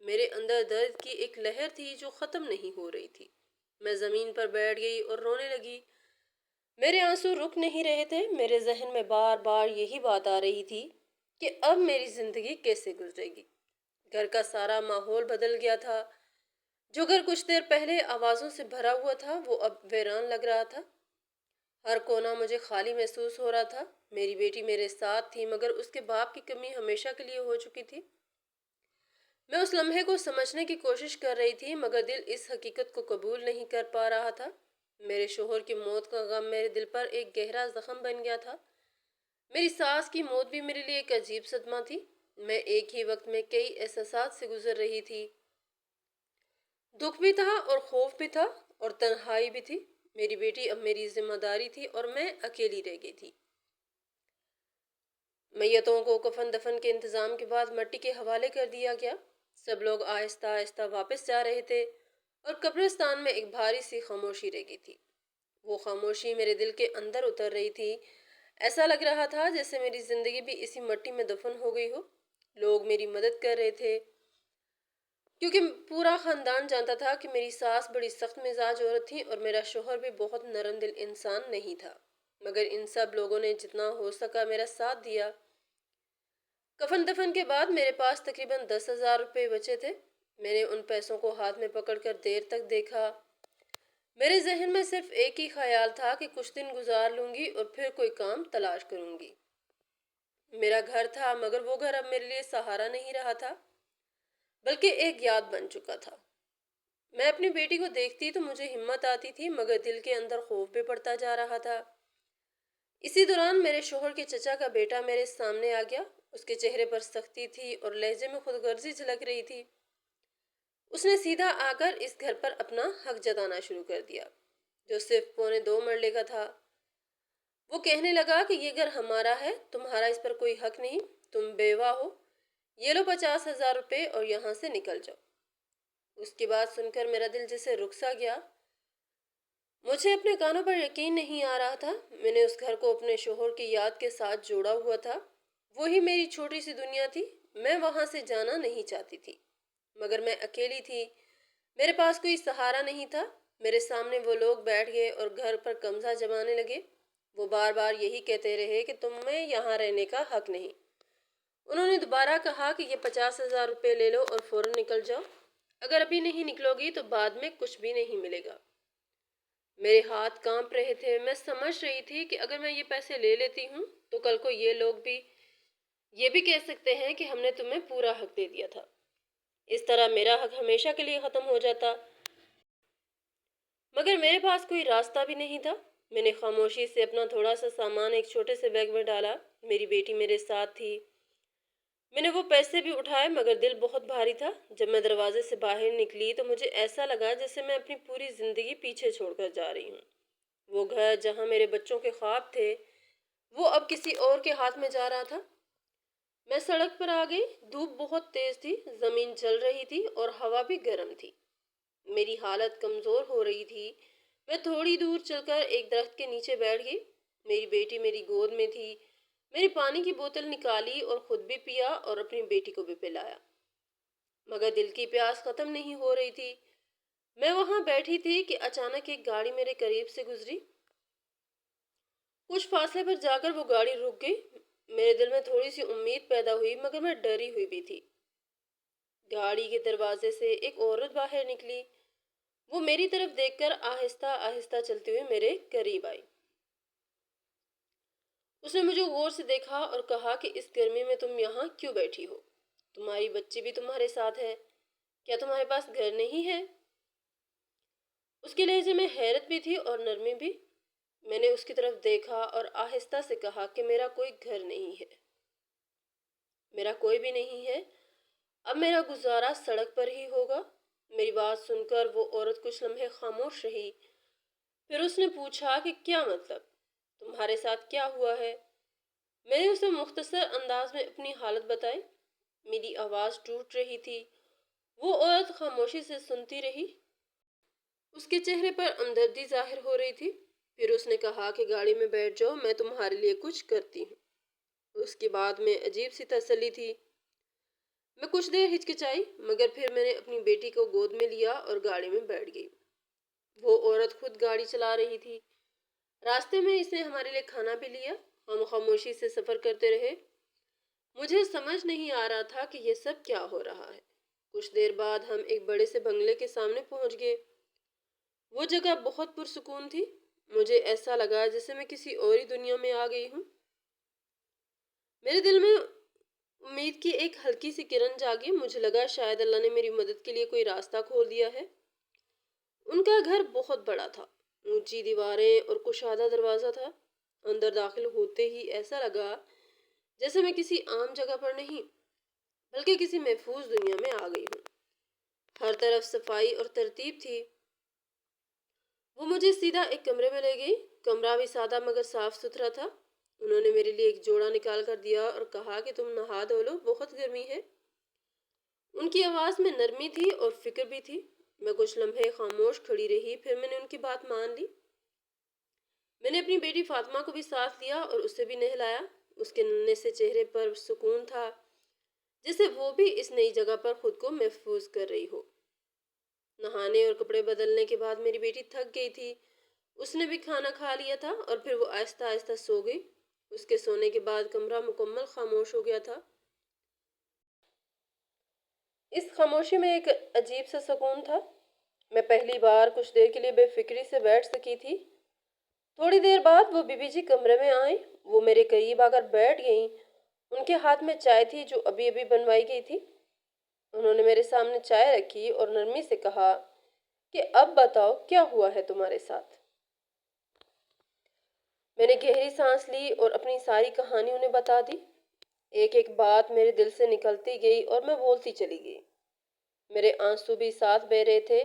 میرے اندر درد کی ایک لہر تھی جو ختم نہیں ہو رہی تھی۔ میں زمین پر بیٹھ گئی اور رونے لگی۔ میرے آنسو رک نہیں رہے تھے۔ میرے ذہن میں بار بار یہی بات آ رہی تھی کہ اب میری زندگی کیسے گزرے گی۔ گھر کا سارا ماحول بدل گیا تھا۔ جو گھر کچھ دیر پہلے آوازوں سے بھرا ہوا تھا وہ اب ویران لگ رہا تھا۔ ہر کونا مجھے خالی محسوس ہو رہا تھا۔ میری بیٹی میرے ساتھ تھی مگر اس کے باپ کی کمی ہمیشہ کے لیے ہو چکی تھی۔ میں اس لمحے کو سمجھنے کی کوشش کر رہی تھی مگر دل اس حقیقت کو قبول نہیں کر پا رہا تھا۔ میرے شوہر کی موت کا غم میرے دل پر ایک گہرا زخم بن گیا تھا۔ میری ساس کی موت بھی میرے لیے ایک عجیب صدمہ تھی۔ میں ایک ہی وقت میں کئی احساسات سے گزر رہی تھی۔ دکھ بھی تھا اور خوف بھی تھا اور تنہائی بھی تھی۔ میری بیٹی اب میری ذمہ داری تھی اور میں اکیلی رہ گئی تھی۔ میتوں کو کفن دفن کے انتظام کے بعد مٹی کے حوالے کر دیا گیا۔ سب لوگ آہستہ آہستہ واپس جا رہے تھے اور قبرستان میں ایک بھاری سی خاموشی رہ گئی تھی۔ وہ خاموشی میرے دل کے اندر اتر رہی تھی۔ ایسا لگ رہا تھا جیسے میری زندگی بھی اسی مٹی میں دفن ہو گئی ہو۔ لوگ میری مدد کر رہے تھے کیونکہ پورا خاندان جانتا تھا کہ میری ساس بڑی سخت مزاج عورت تھی اور میرا شوہر بھی بہت نرم دل انسان نہیں تھا۔ مگر ان سب لوگوں نے جتنا ہو سکا میرا ساتھ دیا۔ کفن دفن کے بعد میرے پاس تقریباً 10,000 روپے بچے تھے۔ میں نے ان پیسوں کو ہاتھ میں پکڑ کر دیر تک دیکھا۔ میرے ذہن میں صرف ایک ہی خیال تھا کہ کچھ دن گزار لوں گی اور پھر کوئی کام تلاش کروں گی۔ میرا گھر تھا مگر وہ گھر اب میرے لیے سہارا نہیں رہا تھا بلکہ ایک یاد بن چکا تھا۔ میں اپنی بیٹی کو دیکھتی تو مجھے ہمت آتی تھی مگر دل کے اندر خوف بھی بڑھتا جا رہا تھا۔ اسی دوران میرے شوہر کے چچا کا بیٹا میرے سامنے آ گیا۔ اس کے چہرے پر سختی تھی اور لہجے میں خود غرضی جھلک رہی تھی۔ اس نے سیدھا آ کر اس گھر پر اپنا حق جتانا شروع کر دیا جو صرف 2.25 مرلے کا تھا۔ وہ کہنے لگا کہ یہ گھر ہمارا ہے، تمہارا اس پر کوئی حق نہیں، تم بیوہ ہو، یہ لو 50,000 روپے اور یہاں سے نکل جاؤ۔ اس کی بات سن کر میرا دل جیسے رک سا گیا۔ مجھے اپنے کانوں پر یقین نہیں آ رہا تھا۔ میں نے اس گھر کو اپنے شوہر کی یاد کے ساتھ جوڑا ہوا تھا۔ وہی میری چھوٹی سی دنیا تھی۔ میں وہاں سے جانا نہیں چاہتی تھی مگر میں اکیلی تھی۔ میرے پاس کوئی سہارا نہیں تھا۔ میرے سامنے وہ لوگ بیٹھ گئے اور گھر پر قبضہ جمانے لگے۔ وہ بار بار یہی کہتے رہے کہ تمہیں یہاں رہنے کا حق نہیں۔ انہوں نے دوبارہ کہا کہ یہ 50,000 روپے لے لو اور فوراً نکل جاؤ۔ اگر ابھی نہیں نکلو گی تو بعد میں کچھ بھی نہیں ملے گا۔ میرے ہاتھ کانپ رہے تھے۔ میں سمجھ رہی تھی کہ اگر میں یہ پیسے لے لیتی ہوں تو کل کو یہ لوگ بھی یہ بھی کہہ سکتے ہیں کہ ہم نے تمہیں پورا حق دے دیا تھا۔ اس طرح میرا حق ہمیشہ کے لیے ختم ہو جاتا۔ مگر میرے پاس کوئی راستہ بھی نہیں تھا۔ میں نے خاموشی سے اپنا تھوڑا سا سامان ایک چھوٹے سے بیگ میں ڈالا۔ میری بیٹی میرے ساتھ تھی۔ میں نے وہ پیسے بھی اٹھائے مگر دل بہت بھاری تھا۔ جب میں دروازے سے باہر نکلی تو مجھے ایسا لگا جیسے میں اپنی پوری زندگی پیچھے چھوڑ کر جا رہی ہوں۔ وہ گھر جہاں میرے بچوں کے خواب تھے وہ اب کسی اور کے ہاتھ میں جا رہا تھا۔ میں سڑک پر آ گئی۔ دھوپ بہت تیز تھی، زمین جل رہی تھی اور ہوا بھی گرم تھی۔ میری حالت کمزور ہو رہی تھی۔ میں تھوڑی دور چل کر ایک درخت کے نیچے بیٹھ گئی۔ میری بیٹی میری گود میں تھی۔ میری پانی کی بوتل نکالی اور خود بھی پیا اور اپنی بیٹی کو بھی پلایا مگر دل کی پیاس ختم نہیں ہو رہی تھی۔ میں وہاں بیٹھی تھی کہ اچانک ایک گاڑی میرے قریب سے گزری۔ کچھ فاصلے پر جا کر وہ گاڑی رک گئی۔ میرے دل میں تھوڑی سی امید پیدا ہوئی مگر میں ڈری ہوئی بھی تھی۔ گاڑی کے دروازے سے ایک عورت باہر نکلی۔ وہ میری طرف دیکھ کر آہستہ آہستہ چلتے ہوئے میرے قریب آئی۔ اس نے مجھے غور سے دیکھا اور کہا کہ اس گرمی میں تم یہاں کیوں بیٹھی ہو؟ تمہاری بچی بھی تمہارے ساتھ ہے، کیا تمہارے پاس گھر نہیں ہے؟ اس کے لہجے میں حیرت بھی تھی اور نرمی بھی۔ میں نے اس کی طرف دیکھا اور آہستہ سے کہا کہ میرا کوئی گھر نہیں ہے، میرا کوئی بھی نہیں ہے، اب میرا گزارا سڑک پر ہی ہوگا۔ میری بات سن کر وہ عورت کچھ لمحے خاموش رہی۔ پھر اس نے پوچھا کہ کیا مطلب؟ تمہارے ساتھ کیا ہوا ہے؟ میں نے اسے مختصر انداز میں اپنی حالت بتائی۔ میری آواز ٹوٹ رہی تھی۔ وہ عورت خاموشی سے سنتی رہی۔ اس کے چہرے پر ہمدردی ظاہر ہو رہی تھی۔ پھر اس نے کہا کہ گاڑی میں بیٹھ جاؤ، میں تمہارے لیے کچھ کرتی ہوں۔ اس کی بات میں عجیب سی تسلی تھی۔ میں کچھ دیر ہچکچائی، مگر پھر میں نے اپنی بیٹی کو گود میں لیا اور گاڑی میں بیٹھ گئی۔ وہ عورت خود گاڑی چلا رہی تھی۔ راستے میں اس نے ہمارے لیے کھانا بھی لیا۔ ہم خاموشی سے سفر کرتے رہے۔ مجھے سمجھ نہیں آ رہا تھا کہ یہ سب کیا ہو رہا ہے۔ کچھ دیر بعد ہم ایک بڑے سے بنگلے کے سامنے پہنچ گئے۔ وہ جگہ بہت پرسکون تھی۔ مجھے ایسا لگا جیسے میں کسی اور ہی دنیا میں آ گئی ہوں۔ میرے دل میں امید کی ایک ہلکی سی کرن جاگی۔ مجھے لگا شاید اللہ نے میری مدد کے لیے کوئی راستہ کھول دیا ہے۔ ان کا گھر بہت بڑا تھا۔ اونچی دیواریں اور کشادہ دروازہ تھا۔ اندر داخل ہوتے ہی ایسا لگا جیسے میں کسی عام جگہ پر نہیں بلکہ کسی محفوظ دنیا میں آ گئی ہوں۔ ہر طرف صفائی اور ترتیب تھی۔ وہ مجھے سیدھا ایک کمرے میں لے گئی۔ کمرہ بھی سادہ مگر صاف ستھرا تھا۔ انہوں نے میرے لیے ایک جوڑا نکال کر دیا اور کہا کہ تم نہا دھو لو، بہت گرمی ہے۔ ان کی آواز میں نرمی تھی اور فکر بھی تھی۔ میں کچھ لمحے خاموش کھڑی رہی، پھر میں نے ان کی بات مان لی۔ میں نے اپنی بیٹی فاطمہ کو بھی ساتھ لیا اور اسے بھی نہلایا۔ اس کے ننھے سے چہرے پر سکون تھا، جیسے وہ بھی اس نئی جگہ پر خود کو محفوظ کر رہی ہو۔ نہانے اور کپڑے بدلنے کے بعد میری بیٹی تھک گئی تھی۔ اس نے بھی کھانا کھا لیا تھا اور پھر وہ آہستہ آہستہ سو گئی۔ اس کے سونے کے بعد کمرہ مکمل خاموش ہو گیا تھا۔ اس خاموشی میں ایک عجیب سا سکون تھا۔ میں پہلی بار کچھ دیر کے لیے بے فکری سے بیٹھ سکی تھی۔ تھوڑی دیر بعد وہ بی بی جی کمرے میں آئیں۔ وہ میرے قریب آ کر بیٹھ گئیں۔ ان کے ہاتھ میں چائے تھی جو ابھی ابھی بنوائی گئی تھی۔ انہوں نے میرے سامنے چائے رکھی اور نرمی سے کہا کہ اب بتاؤ کیا ہوا ہے تمہارے ساتھ۔ میں نے گہری سانس لی اور اپنی ساری کہانی انہیں بتا دی۔ ایک ایک بات میرے دل سے نکلتی گئی اور میں بولتی چلی گئی۔ میرے آنسو بھی ساتھ بہہ رہے تھے۔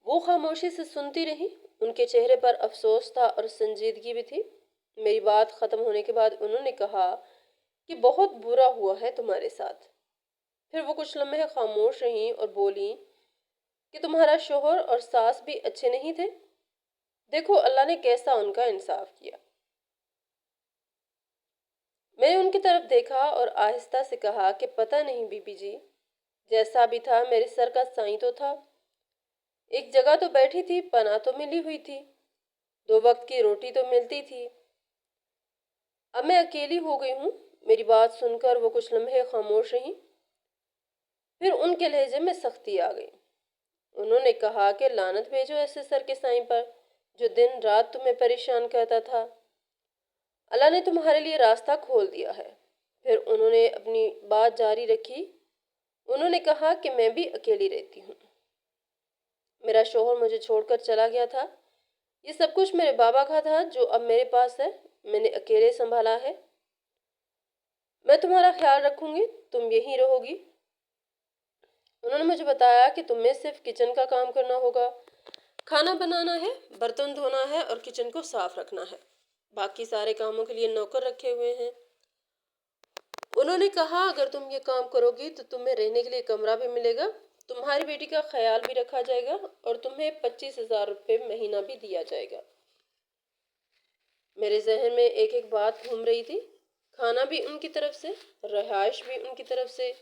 وہ خاموشی سے سنتی رہی۔ ان کے چہرے پر افسوس تھا اور سنجیدگی بھی تھی۔ میری بات ختم ہونے کے بعد انہوں نے کہا کہ بہت برا ہوا ہے تمہارے ساتھ۔ پھر وہ کچھ لمحے خاموش رہیں اور بولیں کہ تمہارا شوہر اور ساس بھی اچھے نہیں تھے۔ دیکھو اللہ نے کیسا ان کا انصاف کیا۔ میں نے ان کی طرف دیکھا اور آہستہ سے کہا کہ پتہ نہیں بی بی جی، جیسا بھی تھا میرے سر کا سائیں تو تھا۔ ایک جگہ تو بیٹھی تھی، پناہ تو ملی ہوئی تھی، 2 وقت کی روٹی تو ملتی تھی۔ اب میں اکیلی ہو گئی ہوں۔ میری بات سن کر وہ کچھ لمحے خاموش رہیں۔ پھر ان کے لہجے میں سختی آ گئی۔ انہوں نے کہا کہ لعنت بھیجو ایسے سر کے سائیں پر جو دن رات تمہیں پریشان کرتا تھا۔ اللہ نے تمہارے لیے راستہ کھول دیا ہے۔ پھر انہوں نے اپنی بات جاری رکھی۔ انہوں نے کہا کہ میں بھی اکیلی رہتی ہوں۔ میرا شوہر مجھے چھوڑ کر چلا گیا تھا۔ یہ سب کچھ میرے بابا کا تھا جو اب میرے پاس ہے۔ میں نے اکیلے سنبھالا ہے۔ میں تمہارا خیال رکھوں گی، تم یہیں رہو گی۔ انہوں نے مجھے بتایا کہ تمہیں صرف کچن کا کام کرنا ہوگا، کھانا بنانا ہے، برتن دھونا ہے اور کچن کو صاف رکھنا ہے۔ باقی سارے کاموں کے لیے نوکر رکھے ہوئے ہیں۔ انہوں نے کہا اگر تم یہ کام کرو گی تو تمہیں رہنے کے لیے کمرہ بھی ملے گا، تمہاری بیٹی کا خیال بھی رکھا جائے گا اور تمہیں 25,000 روپے مہینہ بھی دیا جائے گا۔ میرے ذہن میں ایک ایک بات گھوم رہی تھی۔ کھانا بھی ان کی طرف سے، رہائش بھی ان کی طرف سے،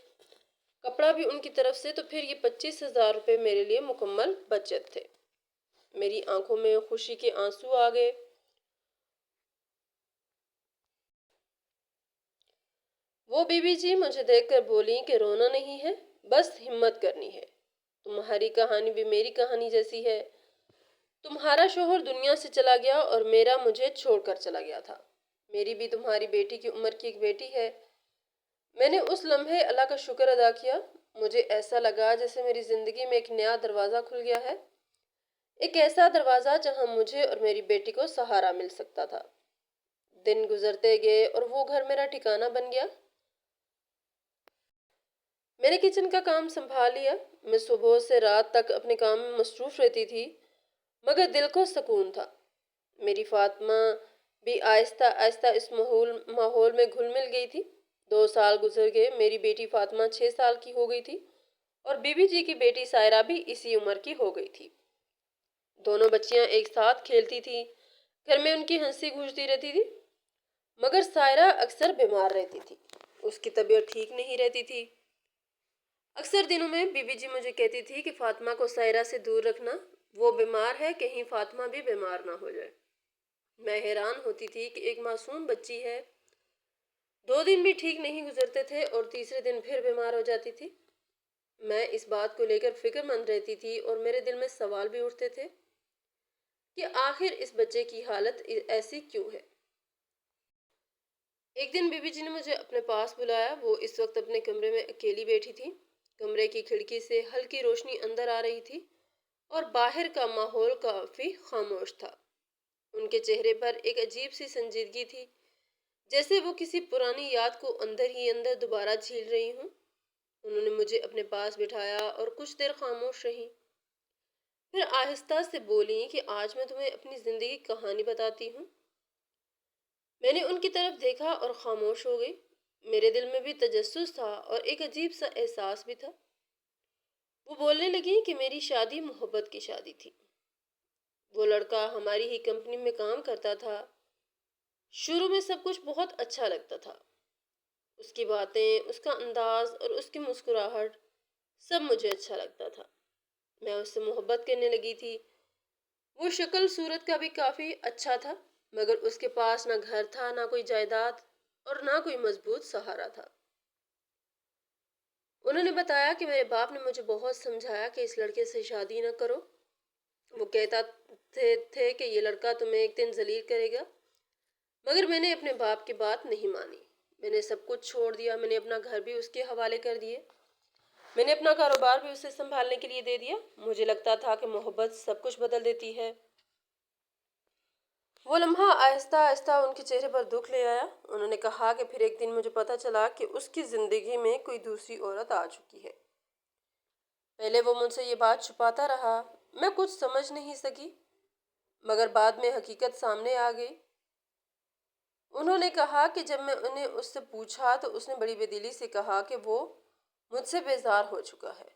کپڑا بھی ان کی طرف سے، تو پھر یہ 25,000 روپے میرے لیے مکمل بچت تھے۔ میری آنکھوں میں خوشی کے آنسو آ گئے۔ وہ بی بی جی مجھے دیکھ کر بولیں کہ رونا نہیں ہے، بس ہمت کرنی ہے۔ تمہاری کہانی بھی میری کہانی جیسی ہے۔ تمہارا شوہر دنیا سے چلا گیا اور میرا مجھے چھوڑ کر چلا گیا تھا۔ میری بھی تمہاری بیٹی کی عمر کی ایک بیٹی ہے۔ میں نے اس لمحے اللہ کا شکر ادا کیا۔ مجھے ایسا لگا جیسے میری زندگی میں ایک نیا دروازہ کھل گیا ہے، ایک ایسا دروازہ جہاں مجھے اور میری بیٹی کو سہارا مل سکتا تھا۔ دن گزرتے گئے اور وہ گھر میرا ٹھکانہ بن گیا۔ میں نے کچن کا کام سنبھال لیا۔ میں صبح سے رات تک اپنے کام میں مصروف رہتی تھی، مگر دل کو سکون تھا۔ میری فاطمہ بھی آہستہ آہستہ اس ماحول میں گھل مل گئی تھی۔ 2 سال گزر گئے۔ میری بیٹی فاطمہ 6 سال کی ہو گئی تھی اور بی بی جی کی بیٹی سائرہ بھی اسی عمر کی ہو گئی تھی۔ دونوں بچیاں ایک ساتھ کھیلتی تھیں۔ گھر میں ان کی ہنسی گونجتی رہتی تھی، مگر سائرہ اکثر بیمار رہتی تھی۔ اس کی طبیعت ٹھیک نہیں رہتی تھی۔ اکثر دنوں میں بی بی جی مجھے کہتی تھی کہ فاطمہ کو سائرہ سے دور رکھنا، وہ بیمار ہے، کہیں فاطمہ بھی بیمار نہ ہو جائے۔ میں حیران ہوتی تھی کہ ایک معصوم بچی ہے، 2 دن بھی ٹھیک نہیں گزرتے تھے اور تیسرے دن پھر بیمار ہو جاتی تھی۔ میں اس بات کو لے کر فکر مند رہتی تھی اور میرے دل میں سوال بھی اٹھتے تھے کہ آخر اس بچے کی حالت ایسی کیوں ہے۔ ایک دن بی بی جی نے مجھے اپنے پاس بلایا۔ وہ اس وقت اپنے کمرے میں اکیلی بیٹھی تھی۔ کمرے کی کھڑکی سے ہلکی روشنی اندر آ رہی تھی اور باہر کا ماحول کافی خاموش تھا۔ ان کے چہرے پر ایک عجیب سی سنجیدگی تھی، جیسے وہ کسی پرانی یاد کو اندر ہی اندر دوبارہ جھیل رہی ہوں۔ انہوں نے مجھے اپنے پاس بٹھایا اور کچھ دیر خاموش رہی۔ پھر آہستہ سے بولی کہ آج میں تمہیں اپنی زندگی کی کہانی بتاتی ہوں۔ میں نے ان کی طرف دیکھا اور خاموش ہو گئی۔ میرے دل میں بھی تجسس تھا اور ایک عجیب سا احساس بھی تھا۔ وہ بولنے لگی کہ میری شادی محبت کی شادی تھی۔ وہ لڑکا ہماری ہی کمپنی میں کام کرتا تھا۔ شروع میں سب کچھ بہت اچھا لگتا تھا۔ اس کی باتیں، اس کا انداز اور اس کی مسکراہٹ، سب مجھے اچھا لگتا تھا۔ میں اس سے محبت کرنے لگی تھی۔ وہ شکل صورت کا بھی کافی اچھا تھا، مگر اس کے پاس نہ گھر تھا، نہ کوئی جائیداد اور نہ کوئی مضبوط سہارا تھا۔ انہوں نے بتایا کہ میرے باپ نے مجھے بہت سمجھایا کہ اس لڑکے سے شادی نہ کرو۔ وہ کہتا تھے کہ یہ لڑکا تمہیں ایک دن ذلیل کرے گا، مگر میں نے اپنے باپ کی بات نہیں مانی۔ میں نے سب کچھ چھوڑ دیا۔ میں نے اپنا گھر بھی اس کے حوالے کر دیے۔ میں نے اپنا کاروبار بھی اسے سنبھالنے کے لیے دے دیا۔ مجھے لگتا تھا کہ محبت سب کچھ بدل دیتی ہے۔ وہ لمحہ آہستہ آہستہ ان کے چہرے پر دکھ لے آیا۔ انہوں نے کہا کہ پھر ایک دن مجھے پتہ چلا کہ اس کی زندگی میں کوئی دوسری عورت آ چکی ہے۔ پہلے وہ مجھ سے یہ بات چھپاتا رہا۔ میں کچھ سمجھ نہیں سکی، مگر بعد میں حقیقت سامنے آ گئی۔ انہوں نے کہا کہ جب میں نے اس سے پوچھا تو اس نے بڑی بے دلی سے کہا کہ وہ مجھ سے بیزار ہو چکا ہے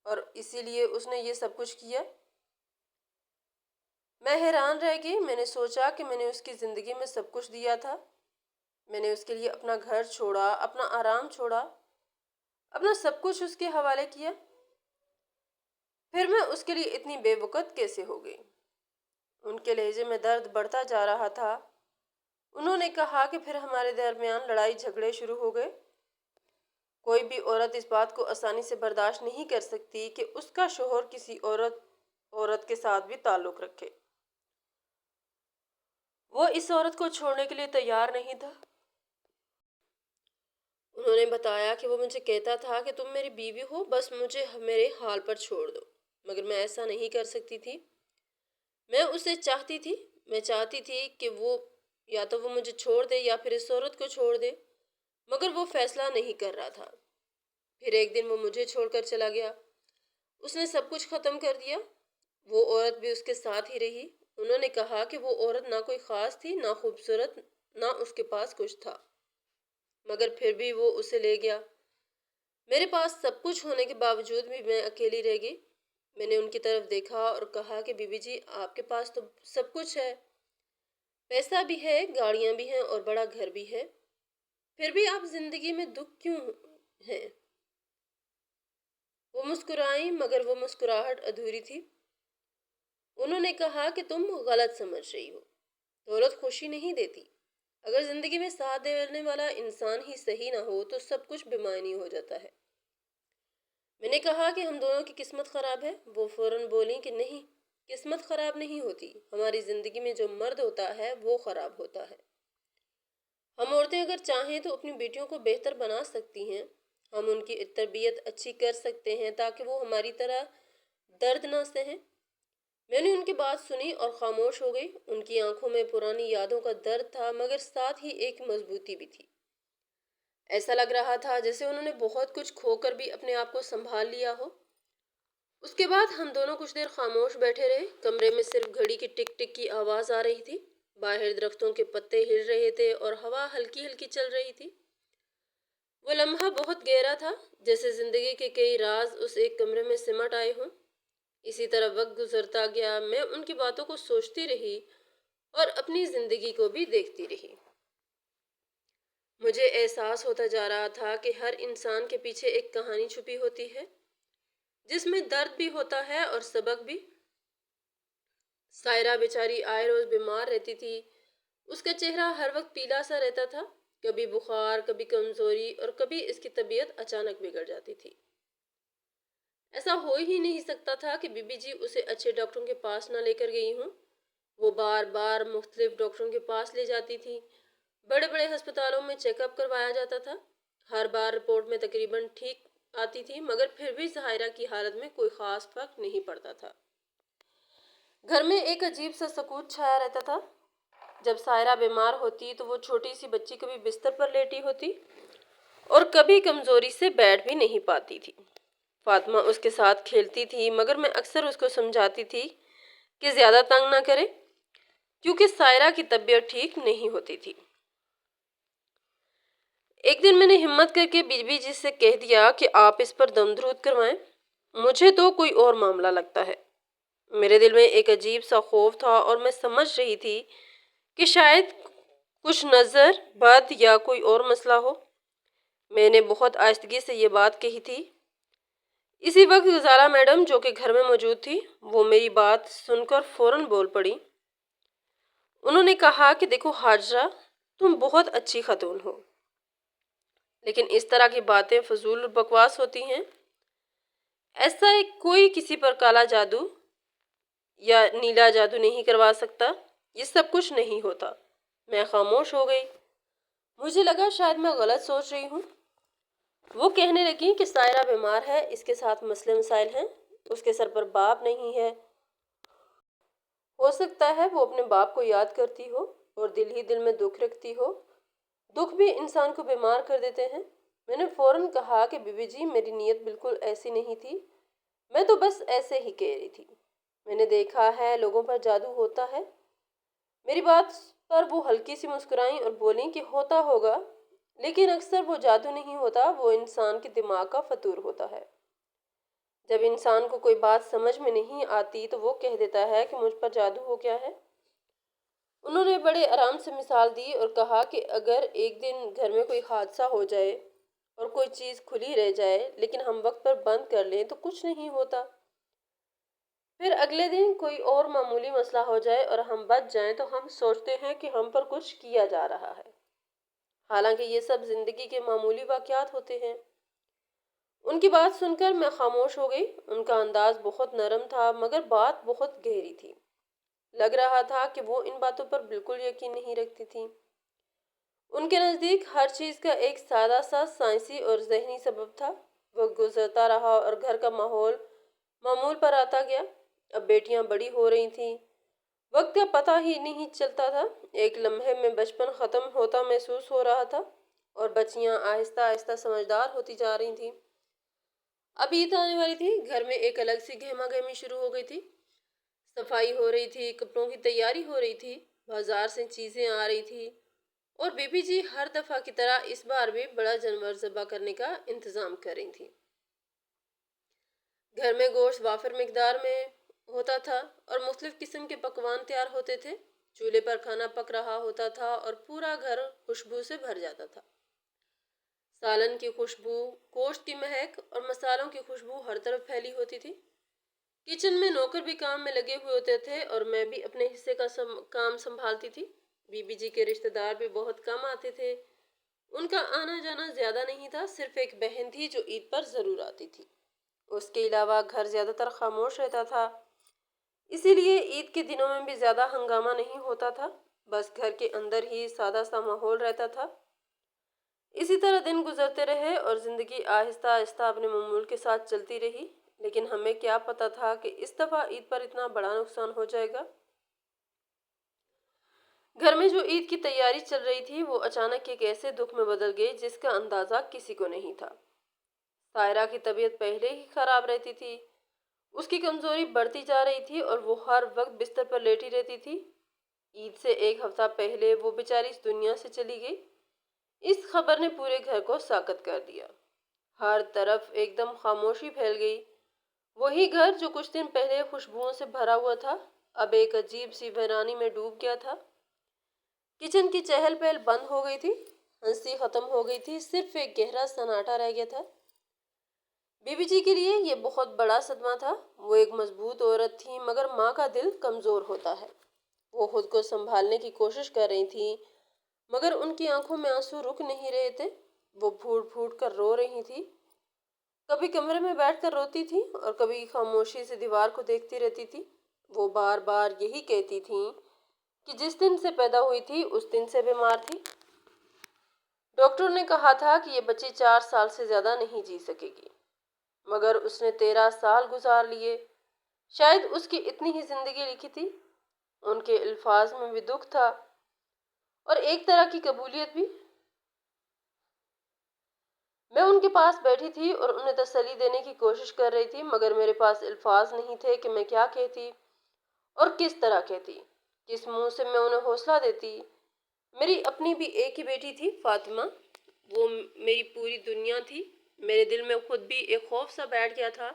اور اسی لیے اس نے یہ سب کچھ کیا۔ میں حیران رہ گئی۔ میں نے سوچا کہ میں نے اس کی زندگی میں سب کچھ دیا تھا۔ میں نے اس کے لیے اپنا گھر چھوڑا، اپنا آرام چھوڑا، اپنا سب کچھ اس کے حوالے کیا۔ پھر میں اس کے لیے اتنی بے وقت کیسے ہو گئی؟ ان کے لہجے میں درد بڑھتا جا رہا تھا۔ انہوں نے کہا کہ پھر ہمارے درمیان لڑائی جھگڑے شروع ہو گئے۔ کوئی بھی عورت اس بات کو آسانی سے برداشت نہیں کر سکتی کہ اس کا شوہر کسی عورت کے ساتھ بھی تعلق رکھے۔ وہ اس عورت کو چھوڑنے کے لیے تیار نہیں تھا۔ انہوں نے بتایا کہ وہ مجھے کہتا تھا کہ تم میری بیوی ہو، بس مجھے میرے حال پر چھوڑ دو، مگر میں ایسا نہیں کر سکتی تھی۔ میں اسے چاہتی تھی۔ میں چاہتی تھی کہ یا تو وہ مجھے چھوڑ دے یا پھر اس عورت کو چھوڑ دے، مگر وہ فیصلہ نہیں کر رہا تھا۔ پھر ایک دن وہ مجھے چھوڑ کر چلا گیا۔ اس نے سب کچھ ختم کر دیا۔ وہ عورت بھی اس کے ساتھ ہی رہی۔ انہوں نے کہا کہ وہ عورت نہ کوئی خاص تھی، نہ خوبصورت، نہ اس کے پاس کچھ تھا، مگر پھر بھی وہ اسے لے گیا۔ میرے پاس سب کچھ ہونے کے باوجود بھی میں اکیلی رہ گئی۔ میں نے ان کی طرف دیکھا اور کہا کہ بی بی جی، آپ کے پاس تو سب کچھ ہے، پیسہ بھی ہے، گاڑیاں بھی ہیں اور بڑا گھر بھی ہے، پھر بھی آپ زندگی میں دکھ کیوں ہیں؟ وہ مسکرائیں، مگر وہ مسکراہٹ ادھوری تھی۔ انہوں نے کہا کہ تم غلط سمجھ رہی ہو، دولت خوشی نہیں دیتی۔ اگر زندگی میں ساتھ دینے والا انسان ہی صحیح نہ ہو تو سب کچھ بے معنی ہو جاتا ہے۔ میں نے کہا کہ ہم دونوں کی قسمت خراب ہے۔ وہ فوراً بولیں کہ نہیں، قسمت خراب نہیں ہوتی، ہماری زندگی میں جو مرد ہوتا ہے وہ خراب ہوتا ہے۔ ہم عورتیں اگر چاہیں تو اپنی بیٹیوں کو بہتر بنا سکتی ہیں، ہم ان کی تربیت اچھی کر سکتے ہیں تاکہ وہ ہماری طرح درد نہ سہیں۔ میں نے ان کی بات سنی اور خاموش ہو گئی۔ ان کی آنکھوں میں پرانی یادوں کا درد تھا، مگر ساتھ ہی ایک مضبوطی بھی تھی۔ ایسا لگ رہا تھا جیسے انہوں نے بہت کچھ کھو کر بھی اپنے آپ کو سنبھال لیا ہو۔ اس کے بعد ہم دونوں کچھ دیر خاموش بیٹھے رہے۔ کمرے میں صرف گھڑی کی ٹک ٹک کی آواز آ رہی تھی۔ باہر درختوں کے پتے ہل رہے تھے اور ہوا ہلکی ہلکی چل رہی تھی۔ وہ لمحہ بہت گہرا تھا، جیسے زندگی کے کئی راز اس ایک کمرے میں سمٹ آئے ہوں۔ اسی طرح وقت گزرتا گیا۔ میں ان کی باتوں کو سوچتی رہی اور اپنی زندگی کو بھی دیکھتی رہی۔ مجھے احساس ہوتا جا رہا تھا کہ ہر انسان کے پیچھے ایک کہانی چھپی ہوتی ہے، جس میں درد بھی ہوتا ہے اور سبق بھی۔ سائرہ بیچاری آئے روز بیمار رہتی تھی۔ اس کا چہرہ ہر وقت پیلا سا رہتا تھا، کبھی بخار، کبھی کمزوری، اور کبھی اس کی طبیعت اچانک بگڑ جاتی تھی۔ ایسا ہو ہی نہیں سکتا تھا کہ بی بی جی اسے اچھے ڈاکٹروں کے پاس نہ لے کر گئی ہوں۔ وہ بار بار مختلف ڈاکٹروں کے پاس لے جاتی تھی، بڑے بڑے ہسپتالوں میں چیک اپ کروایا جاتا تھا۔ ہر بار رپورٹ میں تقریباً ٹھیک آتی تھی، مگر پھر بھی ظاہرہ کی حالت میں کوئی خاص فرق نہیں پڑتا تھا۔ گھر میں ایک عجیب سا سکوت چھایا رہتا تھا۔ جب سائرہ بیمار ہوتی تو وہ چھوٹی سی بچی کبھی بستر پر لیٹی ہوتی اور کبھی کمزوری سے بیٹھ بھی نہیں پاتی تھی۔ فاطمہ اس کے ساتھ کھیلتی تھی، مگر میں اکثر اس کو سمجھاتی تھی کہ زیادہ تنگ نہ کرے، کیونکہ سائرہ کی طبیعت ٹھیک نہیں ہوتی تھی۔ ایک دن میں نے ہمت کر کے بی بی جی سے کہہ دیا کہ آپ اس پر دم درود کروائیں، مجھے تو کوئی اور معاملہ لگتا ہے۔ میرے دل میں ایک عجیب سا خوف تھا اور میں سمجھ رہی تھی کہ شاید کچھ نظر بد یا کوئی اور مسئلہ ہو۔ میں نے بہت آہستگی سے یہ بات کہی تھی۔ اسی وقت گزارا میڈم، جو کہ گھر میں موجود تھی، وہ میری بات سن کر فوراً بول پڑی۔ انہوں نے کہا کہ دیکھو حاجرہ، تم بہت اچھی خاتون ہو، لیکن اس طرح کی باتیں فضول بکواس ہوتی ہیں۔ ایسا کوئی کسی پر کالا جادو یا نیلا جادو نہیں کروا سکتا، یہ سب کچھ نہیں ہوتا۔ میں خاموش ہو گئی۔ مجھے لگا شاید میں غلط سوچ رہی ہوں۔ وہ کہنے لگی کہ سائرہ بیمار ہے، اس کے ساتھ مسئلے مسائل ہیں، اس کے سر پر باپ نہیں ہے۔ ہو سکتا ہے وہ اپنے باپ کو یاد کرتی ہو اور دل ہی دل میں دکھ رکھتی ہو۔ دکھ بھی انسان کو بیمار کر دیتے ہیں۔ میں نے فوراً کہا کہ بی بی جی، میری نیت بالکل ایسی نہیں تھی، میں تو بس ایسے ہی کہہ رہی تھی۔ میں نے دیکھا ہے لوگوں پر جادو ہوتا ہے۔ میری بات پر وہ ہلکی سی مسکرائیں اور بولیں کہ ہوتا ہوگا، لیکن اکثر وہ جادو نہیں ہوتا، وہ انسان کے دماغ کا فطور ہوتا ہے۔ جب انسان کو کوئی بات سمجھ میں نہیں آتی تو وہ کہہ دیتا ہے کہ مجھ پر جادو ہو گیا ہے۔ انہوں نے بڑے آرام سے مثال دی اور کہا کہ اگر ایک دن گھر میں کوئی حادثہ ہو جائے اور کوئی چیز کھلی رہ جائے لیکن ہم وقت پر بند کر لیں تو کچھ نہیں ہوتا۔ پھر اگلے دن کوئی اور معمولی مسئلہ ہو جائے اور ہم بچ جائیں تو ہم سوچتے ہیں کہ ہم پر کچھ کیا جا رہا ہے، حالانکہ یہ سب زندگی کے معمولی واقعات ہوتے ہیں۔ ان کی بات سن کر میں خاموش ہو گئی۔ ان کا انداز بہت نرم تھا، مگر بات بہت گہری تھی۔ لگ رہا تھا کہ وہ ان باتوں پر بالکل یقین نہیں رکھتی تھی۔ ان کے نزدیک ہر چیز کا ایک سادہ سا سائنسی اور ذہنی سبب تھا۔ وقت گزرتا رہا اور گھر کا ماحول معمول پر آتا گیا۔ اب بیٹیاں بڑی ہو رہی تھیں، وقت کا پتہ ہی نہیں چلتا تھا۔ ایک لمحے میں بچپن ختم ہوتا محسوس ہو رہا تھا اور بچیاں آہستہ آہستہ سمجھدار ہوتی جا رہی تھیں۔ اب عید آنے والی تھی، گھر میں ایک الگ سی گہما گہمی شروع ہو گئی تھی۔ صفائی ہو رہی تھی، کپڑوں کی تیاری ہو رہی تھی، بازار سے چیزیں آ رہی تھی، اور بی بی جی ہر دفعہ کی طرح اس بار بھی بڑا جانور ذبح کرنے کا انتظام کر رہی تھی۔ گھر میں گوشت وافر مقدار میں ہوتا تھا اور مختلف قسم کے پکوان تیار ہوتے تھے۔ چولہے پر کھانا پک رہا ہوتا تھا اور پورا گھر خوشبو سے بھر جاتا تھا۔ سالن کی خوشبو، گوشت کی مہک اور مسالوں کی خوشبو ہر طرف پھیلی ہوتی تھی۔ کچن میں نوکر بھی کام میں لگے ہوئے ہوتے تھے اور میں بھی اپنے حصے کا کام سنبھالتی تھی۔ بی بی جی کے رشتہ دار بھی بہت کم آتے تھے۔ ان کا آنا جانا زیادہ نہیں تھا، صرف ایک بہن تھی جو عید پر ضرور آتی تھی۔ اس کے علاوہ گھر زیادہ تر خاموش رہتا تھا، اسی لیے عید کے دنوں میں بھی زیادہ ہنگامہ نہیں ہوتا تھا، بس گھر کے اندر ہی سادہ سا ماحول رہتا تھا۔ اسی طرح دن گزرتے رہے اور زندگی آہستہ آہستہ اپنے معمول کے ساتھ چلتی رہی، لیکن ہمیں کیا پتہ تھا کہ اس دفعہ عید پر اتنا بڑا نقصان ہو جائے گا۔ گھر میں جو عید کی تیاری چل رہی تھی وہ اچانک ایک ایسے دکھ میں بدل گئی جس کا اندازہ کسی کو نہیں تھا۔ سائرہ کی طبیعت پہلے ہی خراب رہتی تھی، اس کی کمزوری بڑھتی جا رہی تھی اور وہ ہر وقت بستر پر لیٹی رہتی تھی۔ عید سے ایک ہفتہ پہلے وہ بیچاری اس دنیا سے چلی گئی۔ اس خبر نے پورے گھر کو ساکت کر دیا۔ ہر طرف ایک دم خاموشی پھیل گئی۔ وہی گھر جو کچھ دن پہلے خوشبوؤں سے بھرا ہوا تھا، اب ایک عجیب سی ویرانی میں ڈوب گیا تھا۔ کچن کی چہل پہل بند ہو گئی تھی۔ ہنسی ختم ہو گئی تھی، صرف ایک گہرا سناٹا رہ گیا تھا۔ بی بی جی کے لیے یہ بہت بڑا صدمہ تھا۔ وہ ایک مضبوط عورت تھی، مگر ماں کا دل کمزور ہوتا ہے۔ وہ خود کو سنبھالنے کی کوشش کر رہی تھی، مگر ان کی آنکھوں میں آنسو رک نہیں رہے تھے۔ وہ پھوٹ پھوٹ کر رو رہی تھی، کبھی کمرے میں بیٹھ کر روتی تھی اور کبھی خاموشی سے دیوار کو دیکھتی رہتی تھی۔ وہ بار بار یہی کہتی تھی کہ جس دن سے پیدا ہوئی تھی اس دن سے بیمار تھی۔ ڈاکٹر نے کہا تھا کہ یہ بچی 4 سال سے زیادہ نہیں جی سکے گی، مگر اس نے 13 سال گزار لیے۔ شاید اس کی اتنی ہی زندگی لکھی تھی۔ ان کے الفاظ میں بھی دکھ تھا اور ایک طرح کی قبولیت بھی۔ میں ان کے پاس بیٹھی تھی اور انہیں تسلی دینے کی کوشش کر رہی تھی، مگر میرے پاس الفاظ نہیں تھے کہ میں کیا کہتی اور کس طرح کہتی، کس منہ سے میں انہیں حوصلہ دیتی۔ میری اپنی بھی ایک ہی بیٹی تھی، فاطمہ۔ وہ میری پوری دنیا تھی۔ میرے دل میں خود بھی ایک خوف سا بیٹھ گیا تھا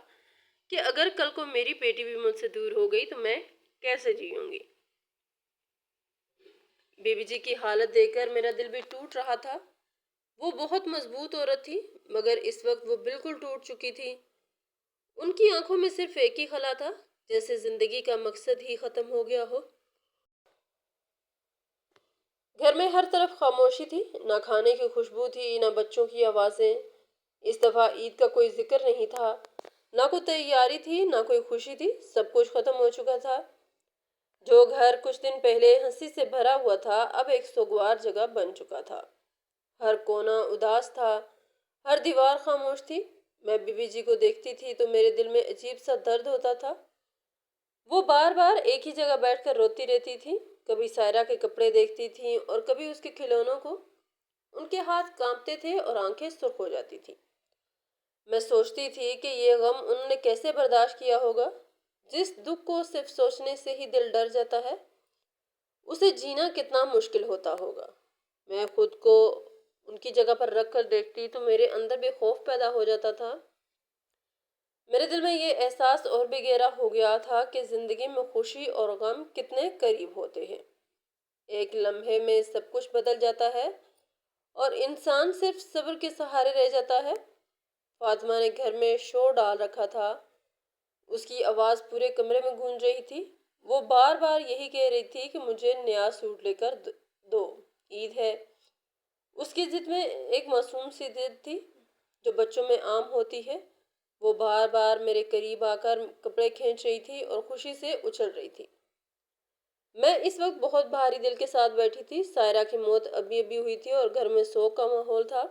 کہ اگر کل کو میری بیٹی بھی مجھ سے دور ہو گئی تو میں کیسے جیوں گی۔ بی بی جی کی حالت دیکھ کر میرا دل بھی ٹوٹ رہا تھا۔ وہ بہت مضبوط عورت تھی، مگر اس وقت وہ بالکل ٹوٹ چکی تھی۔ ان کی آنکھوں میں صرف ایک ہی خلا تھا، جیسے زندگی کا مقصد ہی ختم ہو گیا ہو۔ گھر میں ہر طرف خاموشی تھی، نہ کھانے کی خوشبو تھی، نہ بچوں کی آوازیں۔ اس دفعہ عید کا کوئی ذکر نہیں تھا، نہ کوئی تیاری تھی، نہ کوئی خوشی تھی۔ سب کچھ ختم ہو چکا تھا۔ جو گھر کچھ دن پہلے ہنسی سے بھرا ہوا تھا، اب ایک سوگوار جگہ بن چکا تھا۔ ہر کونا اداس تھا، ہر دیوار خاموش تھی۔ میں بی بی جی کو دیکھتی تھی تو میرے دل میں عجیب سا درد ہوتا تھا۔ وہ بار بار ایک ہی جگہ بیٹھ کر روتی رہتی تھی، کبھی سائرہ کے کپڑے دیکھتی تھی اور کبھی اس کے کھلونوں کو۔ ان کے ہاتھ کانپتے تھے اور آنکھیں سرخ ہو جاتی تھی۔ میں سوچتی تھی کہ یہ غم انہوں نے کیسے برداشت کیا ہوگا۔ جس دکھ کو صرف سوچنے سے ہی دل ڈر جاتا ہے، اسے جینا کتنا مشکل ہوتا ہوگا۔ میں خود کو ان کی جگہ پر رکھ کر دیکھتی تو میرے اندر بھی خوف پیدا ہو جاتا تھا۔ میرے دل میں یہ احساس اور بھی گہرا ہو گیا تھا کہ زندگی میں خوشی اور غم کتنے قریب ہوتے ہیں۔ ایک لمحے میں سب کچھ بدل جاتا ہے اور انسان صرف صبر کے سہارے رہ جاتا ہے۔ فاطمہ نے گھر میں شور ڈال رکھا تھا، اس کی آواز پورے کمرے میں گونج رہی تھی۔ وہ بار بار یہی کہہ رہی تھی کہ مجھے نیا سوٹ لے کر دو، عید ہے۔ اس کی ضد میں ایک معصوم سی ضد تھی جو بچوں میں عام ہوتی ہے۔ وہ بار بار میرے قریب آ کر کپڑے کھینچ رہی تھی اور خوشی سے اچھل رہی تھی۔ میں اس وقت بہت بھاری دل کے ساتھ بیٹھی تھی۔ سائرہ کی موت ابھی ابھی ہوئی تھی اور گھر میں سوگ کا ماحول تھا۔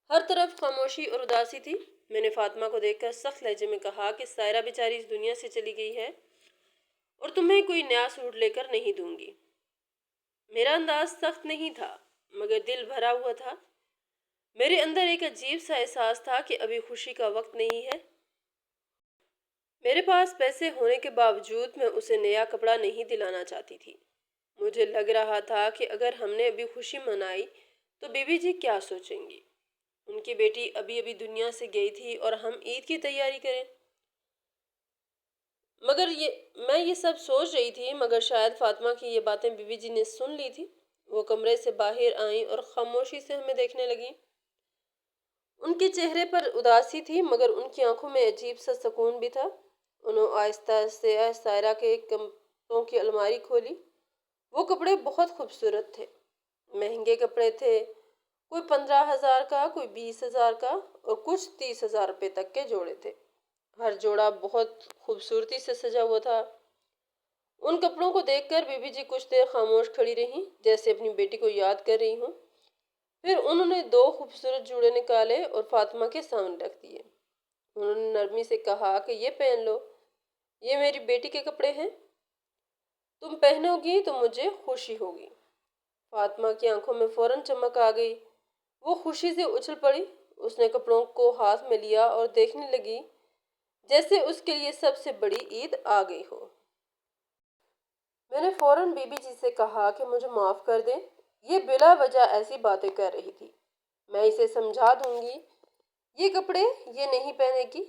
ہر طرف خاموشی اور اداسی تھی۔ میں نے فاطمہ کو دیکھ کر سخت لہجے میں کہا کہ سائرہ بیچاری اس دنیا سے چلی گئی ہے اور تمہیں کوئی نیا سوٹ لے کر نہیں دوں گی۔ میرا انداز سخت نہیں تھا، مگر دل بھرا ہوا تھا۔ میرے اندر ایک عجیب سا احساس تھا کہ ابھی خوشی کا وقت نہیں ہے۔ میرے پاس پیسے ہونے کے باوجود میں اسے نیا کپڑا نہیں دلانا چاہتی تھی۔ مجھے لگ رہا تھا کہ اگر ہم نے ابھی خوشی منائی تو بی بی جی کیا سوچیں گی۔ ان کی بیٹی ابھی ابھی دنیا سے گئی تھی اور ہم عید کی تیاری کریں۔ میں یہ سب سوچ رہی تھی، مگر شاید فاطمہ کی یہ باتیں بی بی جی نے سن لی تھی۔ وہ کمرے سے باہر آئیں اور خاموشی سے ہمیں دیکھنے لگیں۔ ان کے چہرے پر اداسی تھی، مگر ان کی آنکھوں میں عجیب سا سکون بھی تھا۔ انہوں آہستہ سے سائرہ کے کپڑوں کی الماری کھولی۔ وہ کپڑے بہت خوبصورت تھے، مہنگے کپڑے تھے، کوئی 15,000 کا، کوئی 20,000 کا اور کچھ 30,000 روپے تک کے جوڑے تھے۔ ہر جوڑا بہت خوبصورتی سے سجا ہوا تھا۔ ان کپڑوں کو دیکھ کر بی بی جی کچھ دیر خاموش کھڑی رہیں، جیسے اپنی بیٹی کو یاد کر رہی ہوں۔ پھر انہوں نے 2 خوبصورت جوڑے نکالے اور فاطمہ کے سامنے رکھ دیے۔ انہوں نے نرمی سے کہا کہ یہ پہن لو، یہ میری بیٹی کے کپڑے ہیں، تم پہنو گی تو مجھے خوشی ہوگی۔ فاطمہ کی آنکھوں میں فوراً چمک آ گئی۔ وہ خوشی سے اچھل پڑی۔ اس نے کپڑوں کو ہاتھ میں لیا اور دیکھنے لگی جیسے اس کے لیے سب سے بڑی عید آ گئی ہو۔ میں نے فوراً بی بی جی سے کہا کہ مجھے معاف کر دیں، یہ بلا وجہ ایسی باتیں کر رہی تھی، میں اسے سمجھا دوں گی، یہ کپڑے یہ نہیں پہنے گی۔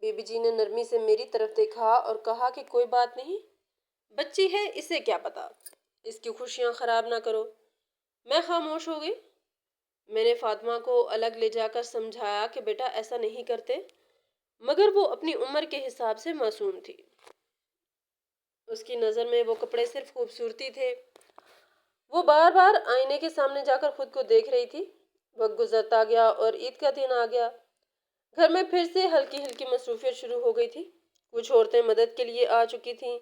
بی بی جی نے نرمی سے میری طرف دیکھا اور کہا کہ کوئی بات نہیں، بچی ہے، اسے کیا پتا، اس کی خوشیاں خراب نہ کرو۔ میں خاموش ہو گئی۔ میں نے فاطمہ کو الگ لے جا کر سمجھایا کہ بیٹا ایسا نہیں کرتے، مگر وہ اپنی عمر کے حساب سے معصوم تھی۔ اس کی نظر میں وہ کپڑے صرف خوبصورتی تھے۔ وہ بار بار آئینے کے سامنے جا کر خود کو دیکھ رہی تھی۔ وقت گزرتا گیا اور عید کا دن آ گیا۔ گھر میں پھر سے ہلکی ہلکی مصروفیت شروع ہو گئی تھی۔ کچھ عورتیں مدد کے لیے آ چکی تھیں۔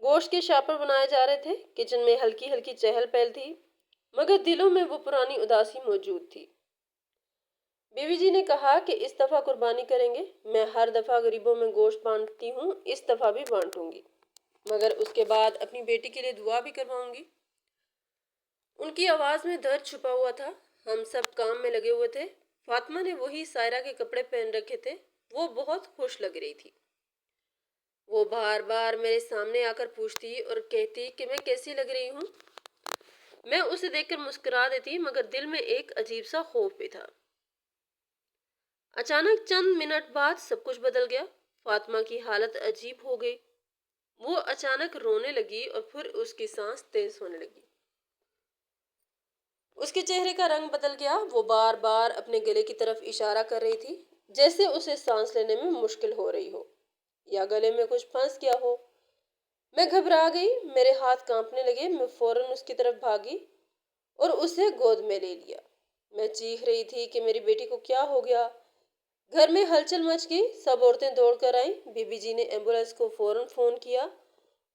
گوشت کے شاپر بنائے جا رہے تھے۔ کچن میں ہلکی ہلکی چہل پہل تھی، مگر دلوں میں وہ پرانی اداسی موجود تھی۔ بیوی جی نے کہا کہ اس دفعہ قربانی کریں گے۔ میں ہر دفعہ غریبوں میں گوشت بانٹتی ہوں، اس دفعہ بھی بانٹوں گی، مگر اس کے بعد اپنی بیٹی کے لیے دعا بھی کرواؤں گی۔ ان کی آواز میں درد چھپا ہوا تھا۔ ہم سب کام میں لگے ہوئے تھے۔ فاطمہ نے وہی سائرہ کے کپڑے پہن رکھے تھے۔ وہ بہت خوش لگ رہی تھی۔ وہ بار بار میرے سامنے آ کر پوچھتی اور کہتی کہ میں کیسی لگ رہی ہوں۔ میں اسے دیکھ کر مسکرا دیتی، مگر دل میں ایک عجیب سا خوف بھی تھا۔ اچانک چند منٹ بعد سب کچھ بدل گیا۔ فاطمہ کی حالت عجیب ہو گئی۔ وہ اچانک رونے لگی اور پھر اس کی سانس تیز ہونے لگی۔ اس کے چہرے کا رنگ بدل گیا۔ وہ بار بار اپنے گلے کی طرف اشارہ کر رہی تھی، جیسے اسے سانس لینے میں مشکل ہو رہی ہو یا گلے میں کچھ پھنس گیا ہو۔ میں گھبرا گئی، میرے ہاتھ کانپنے لگے۔ میں فوراً اس کی طرف بھاگی اور اسے گود میں لے لیا۔ میں چیخ رہی تھی کہ میری بیٹی کو کیا ہو گیا۔ گھر میں ہلچل مچ گئی۔ سب عورتیں دوڑ کر آئیں۔ بی بی جی نے ایمبولینس کو فوراً فون کیا۔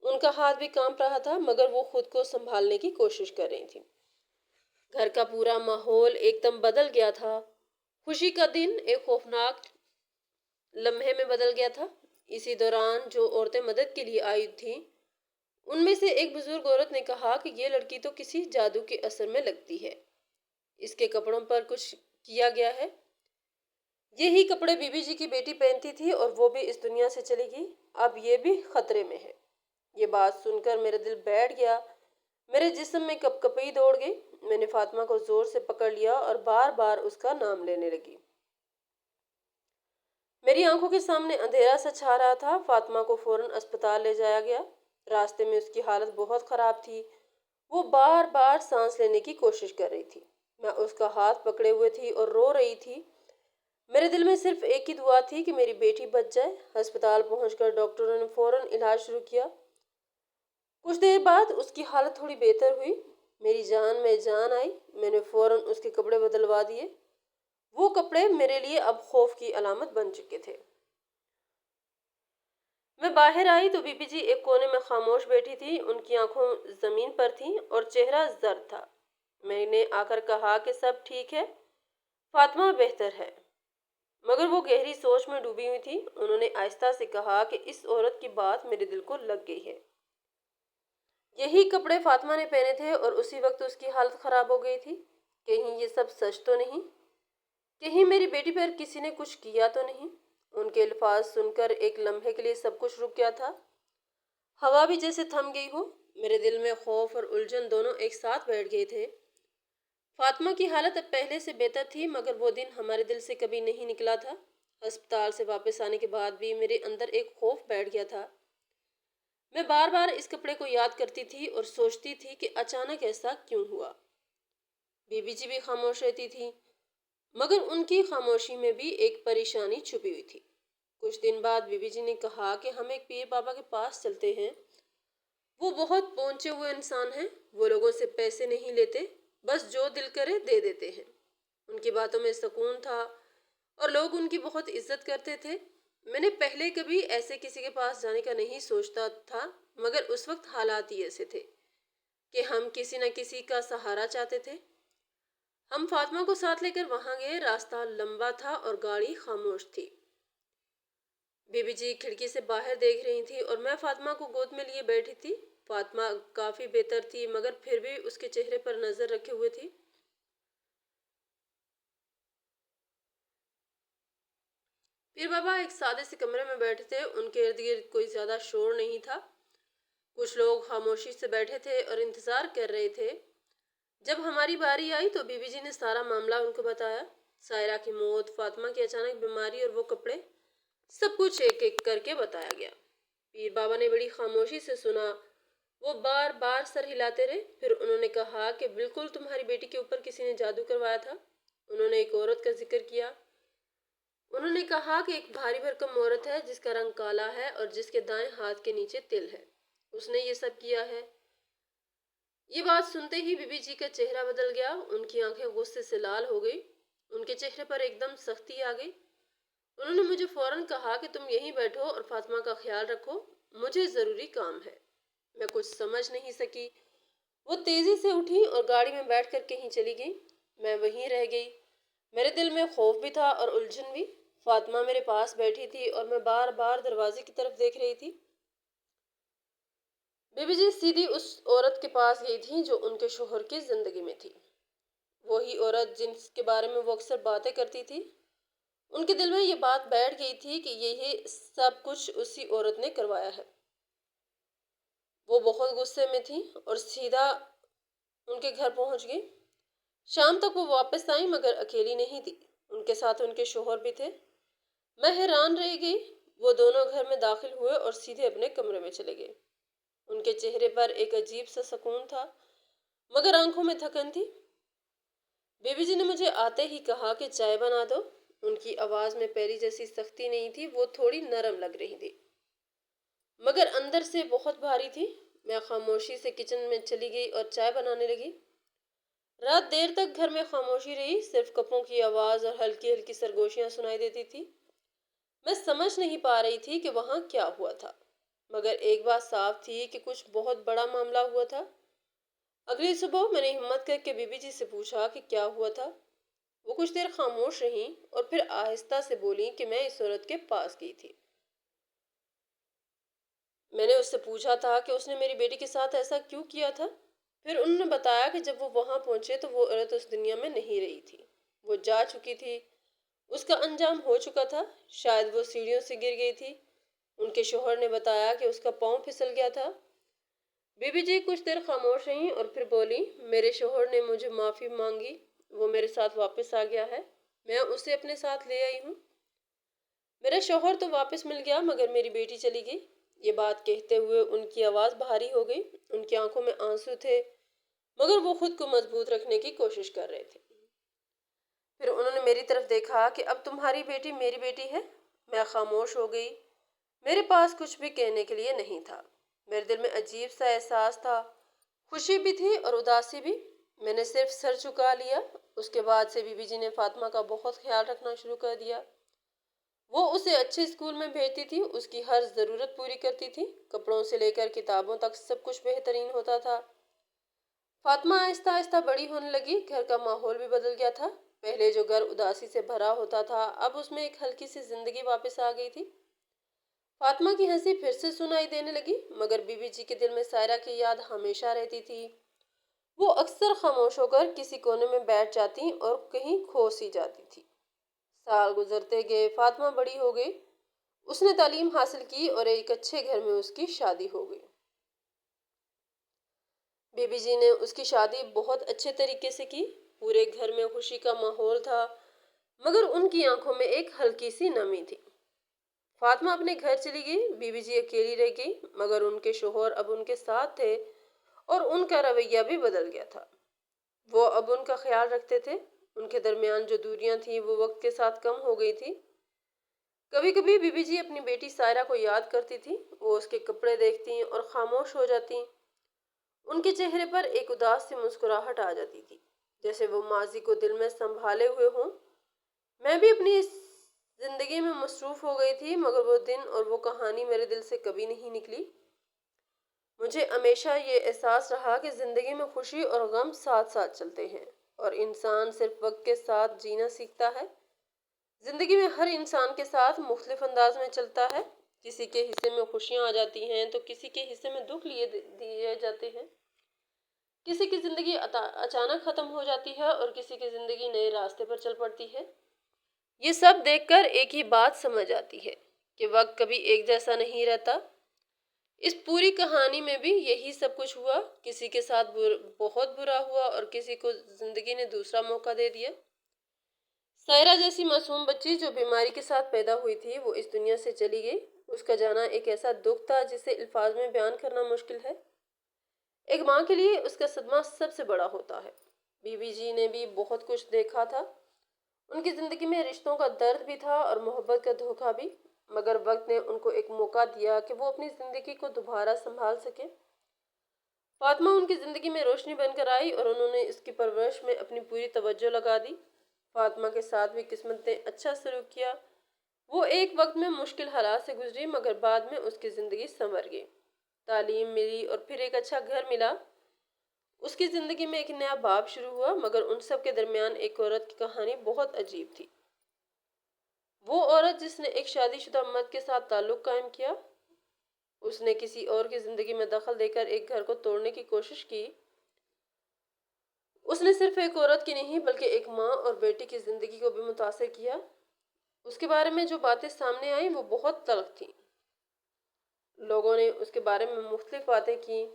ان کا ہاتھ بھی کانپ رہا تھا، مگر وہ خود کو سنبھالنے کی کوشش کر رہی تھیں۔ گھر کا پورا ماحول ایک دم بدل گیا تھا۔ خوشی کا دن ایک خوفناک لمحے میں بدل گیا تھا۔ اسی دوران جو عورتیں مدد کے لیے آئی تھیں، ان میں سے ایک بزرگ عورت نے کہا کہ یہ لڑکی تو کسی جادو کے اثر میں لگتی ہے۔ اس کے کپڑوں پر کچھ کیا گیا ہے۔ یہی کپڑے بی بی جی کی بیٹی پہنتی تھی اور وہ بھی اس دنیا سے چلی گئی۔ اب یہ بھی خطرے میں ہے۔ یہ بات سن کر میرا دل بیٹھ گیا۔ میرے جسم میں کپ کپی دوڑ گئی۔ میں نے فاطمہ کو زور سے پکڑ لیا اور بار بار اس کا نام لینے لگی۔ میری آنکھوں کے سامنے اندھیرا سا چھا رہا تھا۔ فاطمہ کو فوراً اسپتال لے جایا گیا۔ راستے میں اس کی حالت بہت خراب تھی۔ وہ بار بار سانس لینے کی کوشش کر رہی تھی۔ میں اس کا ہاتھ پکڑے ہوئے تھی اور رو رہی تھی۔ میرے دل میں صرف ایک ہی دعا تھی کہ میری بیٹی بچ جائے۔ ہسپتال پہنچ کر ڈاکٹروں نے فوراً علاج شروع کیا۔ کچھ دیر بعد اس کی حالت تھوڑی بہتر ہوئی۔ میری جان میں جان آئی۔ میں نے فوراً اس کے کپڑے بدلوا دیے۔ وہ کپڑے میرے لیے اب خوف کی علامت بن چکے تھے۔ میں باہر آئی تو بی بی جی ایک کونے میں خاموش بیٹھی تھی۔ ان کی آنکھوں زمین پر تھیں اور چہرہ زرد تھا۔ میں نے آ کر کہا کہ سب ٹھیک ہے، فاطمہ بہتر ہے، مگر وہ گہری سوچ میں ڈوبی ہوئی تھی۔ انہوں نے آہستہ سے کہا کہ اس عورت کی بات میرے دل کو لگ گئی ہے۔ یہی کپڑے فاطمہ نے پہنے تھے اور اسی وقت اس کی حالت خراب ہو گئی تھی۔ کہیں یہ سب سچ تو نہیں؟ کہیں میری بیٹی پر کسی نے کچھ کیا تو نہیں؟ ان کے الفاظ سن کر ایک لمحے کے لیے سب کچھ رک گیا تھا۔ ہوا بھی جیسے تھم گئی ہو۔ میرے دل میں خوف اور الجھن دونوں ایک ساتھ بیٹھ گئے تھے۔ فاطمہ کی حالت اب پہلے سے بہتر تھی، مگر وہ دن ہمارے دل سے کبھی نہیں نکلا تھا۔ ہسپتال سے واپس آنے کے بعد بھی میرے اندر ایک خوف بیٹھ گیا تھا۔ میں بار بار اس کپڑے کو یاد کرتی تھی اور سوچتی تھی کہ اچانک ایسا کیوں ہوا۔ بی بی جی بھی خاموش رہتی تھی، مگر ان کی خاموشی میں بھی ایک پریشانی چھپی ہوئی تھی۔ کچھ دن بعد بی بی جی نے کہا کہ ہم ایک پیر بابا کے پاس چلتے ہیں۔ وہ بہت پہنچے ہوئے انسان ہیں۔ وہ لوگوں سے پیسے نہیں لیتے، بس جو دل کرے دے دیتے ہیں۔ ان کی باتوں میں سکون تھا اور لوگ ان کی بہت عزت کرتے تھے۔ میں نے پہلے کبھی ایسے کسی کے پاس جانے کا نہیں سوچتا تھا، مگر اس وقت حالات ہی ایسے تھے کہ ہم کسی نہ کسی کا سہارا چاہتے تھے۔ ہم فاطمہ کو ساتھ لے کر وہاں گئے۔ راستہ لمبا تھا اور گاڑی خاموش تھی۔ بی بی جی کھڑکی سے باہر دیکھ رہی تھی اور میں فاطمہ کو گود میں لیے بیٹھی تھی۔ فاطمہ کافی بہتر تھی، مگر پھر بھی اس کے چہرے پر نظر رکھے ہوئے تھی۔ پیر بابا ایک سادے سے کمرے میں بیٹھے تھے۔ ان کے ارد گرد کوئی زیادہ شور نہیں تھا۔ کچھ لوگ خاموشی سے بیٹھے تھے اور انتظار کر رہے تھے۔ جب ہماری باری آئی تو بی بی جی نے سارا معاملہ ان کو بتایا۔ سائرہ کی موت، فاطمہ کی اچانک بیماری اور وہ کپڑے، سب کچھ ایک ایک کر کے بتایا گیا۔ پیر بابا نے بڑی خاموشی سے سنا۔ وہ بار بار سر ہلاتے رہے۔ پھر انہوں نے کہا کہ بالکل تمہاری بیٹی کے اوپر کسی نے جادو کروایا تھا۔ انہوں نے ایک عورت کا ذکر کیا۔ انہوں نے کہا کہ ایک بھاری بھرکم عورت ہے جس کا رنگ کالا ہے اور جس کے دائیں ہاتھ کے نیچے تل ہے۔ اس نے یہ سب کیا ہے۔ یہ بات سنتے ہی بی بی جی کا چہرہ بدل گیا۔ ان کی آنکھیں غصے سے لال ہو گئی۔ ان کے چہرے پر ایک دم سختی آ گئی۔ انہوں نے مجھے فوراً کہا کہ تم یہیں بیٹھو اور فاطمہ کا خیال رکھو، مجھے ضروری کام ہے۔ میں کچھ سمجھ نہیں سکی۔ وہ تیزی سے اٹھی اور گاڑی میں بیٹھ کر کہیں چلی گئی۔ میں وہیں رہ گئی۔ میرے دل میں خوف بھی تھا اور الجھن بھی۔ فاطمہ میرے پاس بیٹھی تھی اور میں بار بار دروازے کی طرف دیکھ رہی تھی۔ بی بی جی سیدھی اس عورت کے پاس گئی تھی جو ان کے شوہر کی زندگی میں تھی۔ وہی عورت جس کے بارے میں وہ اکثر باتیں کرتی تھی۔ ان کے دل میں یہ بات بیٹھ گئی تھی کہ یہ سب کچھ اسی عورت نے کروایا ہے۔ وہ بہت غصے میں تھی اور سیدھا ان کے گھر پہنچ گئی۔ شام تک وہ واپس آئی مگر اکیلی نہیں تھی، ان کے ساتھ ان کے شوہر بھی تھے۔ میں حیران رہ گئی۔ وہ دونوں گھر میں داخل ہوئے اور سیدھے اپنے کمرے میں چلے گئے۔ ان کے چہرے پر ایک عجیب سا سکون تھا مگر آنکھوں میں تھکن تھی۔ بی بی جی نے مجھے آتے ہی کہا کہ چائے بنا دو۔ ان کی آواز میں پہلی جیسی سختی نہیں تھی، وہ تھوڑی نرم لگ رہی تھی مگر اندر سے بہت بھاری تھی۔ میں خاموشی سے کچن میں چلی گئی اور چائے بنانے لگی۔ رات دیر تک گھر میں خاموشی رہی، صرف کپوں کی آواز اور ہلکی ہلکی سرگوشیاں سنائی دیتی تھی۔ میں سمجھ نہیں پا رہی تھی کہ وہاں کیا ہوا تھا مگر ایک بات صاف تھی کہ کچھ بہت بڑا معاملہ ہوا تھا۔ اگلی صبح میں نے ہمت کر کے بی بی جی سے پوچھا کہ کیا ہوا تھا۔ وہ کچھ دیر خاموش رہیں اور پھر آہستہ سے بولیں کہ میں اس عورت کے پاس گئی تھی۔ میں نے اس سے پوچھا تھا کہ اس نے میری بیٹی کے ساتھ ایسا کیوں کیا تھا۔ پھر انہوں نے بتایا کہ جب وہ وہاں پہنچے تو وہ عورت اس دنیا میں نہیں رہی تھی، وہ جا چکی تھی، اس کا انجام ہو چکا تھا، شاید وہ سیڑھیوں سے گر گئی تھی۔ ان کے شوہر نے بتایا کہ اس کا پاؤں پھسل گیا تھا۔ بی بی جی کچھ دیر خاموش رہیں اور پھر بولی، میرے شوہر نے مجھے معافی مانگی، وہ میرے ساتھ واپس آ گیا ہے، میں اسے اپنے ساتھ لے آئی ہوں۔ میرا شوہر تو واپس مل گیا مگر میری بیٹی چلی گئی۔ یہ بات کہتے ہوئے ان کی آواز بھاری ہو گئی، ان کی آنکھوں میں آنسو تھے مگر وہ خود کو مضبوط رکھنے کی کوشش کر رہے تھے۔ پھر انہوں نے میری طرف دیکھا کہ اب تمہاری بیٹی میری بیٹی ہے۔ میں خاموش ہو گئی۔ میرے پاس کچھ بھی کہنے کے لیے نہیں تھا۔ میرے دل میں عجیب سا احساس تھا، خوشی بھی تھی اور اداسی بھی۔ میں نے صرف سر جھکا لیا۔ اس کے بعد سے بی بی جی نے فاطمہ کا بہت خیال رکھنا شروع کر دیا۔ وہ اسے اچھے اسکول میں بھیجتی تھی، اس کی ہر ضرورت پوری کرتی تھی، کپڑوں سے لے کر کتابوں تک سب کچھ بہترین ہوتا تھا۔ فاطمہ آہستہ آہستہ بڑی ہونے لگی، گھر کا ماحول بھی بدل گیا تھا۔ پہلے جو گھر اداسی سے بھرا ہوتا تھا اب اس میں ایک ہلکی سی زندگی واپس آ گئی تھی۔ فاطمہ کی ہنسی پھر سے سنائی دینے لگی مگر بی بی جی کے دل میں سائرہ کی یاد ہمیشہ رہتی تھی۔ وہ اکثر خاموش ہو کر کسی کونے میں بیٹھ جاتی اور کہیں کھو سی جاتی تھی۔ سال گزرتے گئے، فاطمہ بڑی ہو گئی، اس نے تعلیم حاصل کی اور ایک اچھے گھر میں اس کی شادی ہو گئی۔ بی بی جی نے اس کی شادی بہت اچھے طریقے سے کی، پورے گھر میں خوشی کا ماحول تھا مگر ان کی آنکھوں میں ایک ہلکی سی نمی تھی۔ فاطمہ اپنے گھر چلی گئی، بی بی جی اکیلی رہ گئی مگر ان کے شوہر اب ان کے ساتھ تھے اور ان کا رویہ بھی بدل گیا تھا۔ وہ اب ان کا خیال رکھتے تھے، ان کے درمیان جو دوریاں تھیں وہ وقت کے ساتھ کم ہو گئی تھی۔ کبھی کبھی بی بی جی اپنی بیٹی سائرہ کو یاد کرتی تھی، وہ اس کے کپڑے دیکھتی اور خاموش ہو جاتی۔ ان کے چہرے پر ایک اداس سی مسکراہٹ آ جاتی تھی، جیسے وہ ماضی کو دل میں سنبھالے ہوئے ہوں۔ میں بھی اپنی اس زندگی میں مصروف ہو گئی تھی مگر وہ دن اور وہ کہانی میرے دل سے کبھی نہیں نکلی۔ مجھے ہمیشہ یہ احساس رہا کہ زندگی میں خوشی اور غم ساتھ ساتھ چلتے ہیں اور انسان صرف وقت کے ساتھ جینا سیکھتا ہے۔ زندگی میں ہر انسان کے ساتھ مختلف انداز میں چلتا ہے، کسی کے حصے میں خوشیاں آ جاتی ہیں تو کسی کے حصے میں دکھ دیے جاتے ہیں، کسی کی زندگی اچانک ختم ہو جاتی ہے اور کسی کی زندگی نئے راستے پر چل پڑتی ہے۔ یہ سب دیکھ کر ایک ہی بات سمجھ آتی ہے کہ وقت کبھی ایک جیسا نہیں رہتا۔ اس پوری کہانی میں بھی یہی سب کچھ ہوا، کسی کے ساتھ بہت برا ہوا اور کسی کو زندگی نے دوسرا موقع دے دیا۔ سائرہ جیسی معصوم بچی جو بیماری کے ساتھ پیدا ہوئی تھی وہ اس دنیا سے چلی گئی۔ اس کا جانا ایک ایسا دکھ تھا جسے الفاظ میں بیان کرنا مشکل ہے۔ ایک ماں کے لیے اس کا صدمہ سب سے بڑا ہوتا ہے۔ بی بی جی نے بھی بہت کچھ دیکھا تھا۔ ان کی زندگی میں رشتوں کا درد بھی تھا اور محبت کا دھوکہ بھی، مگر وقت نے ان کو ایک موقع دیا کہ وہ اپنی زندگی کو دوبارہ سنبھال سکے۔ فاطمہ ان کی زندگی میں روشنی بن کر آئی اور انہوں نے اس کی پرورش میں اپنی پوری توجہ لگا دی۔ فاطمہ کے ساتھ بھی قسمت نے اچھا سلوک کیا۔ وہ ایک وقت میں مشکل حالات سے گزری، مگر بعد میں اس کی زندگی سنور گئی۔ تعلیم ملی اور پھر ایک اچھا گھر ملا۔ اس کی زندگی میں ایک نیا باب شروع ہوا، مگر ان سب کے درمیان ایک عورت کی کہانی بہت عجیب تھی۔ وہ عورت جس نے ایک شادی شدہ مرد کے ساتھ تعلق قائم کیا، اس نے کسی اور کی زندگی میں دخل دے کر ایک گھر کو توڑنے کی کوشش کی۔ اس نے صرف ایک عورت کی نہیں بلکہ ایک ماں اور بیٹی کی زندگی کو بھی متاثر کیا۔ اس کے بارے میں جو باتیں سامنے آئیں وہ بہت تلخ تھیں۔ لوگوں نے اس کے بارے میں مختلف باتیں کی۔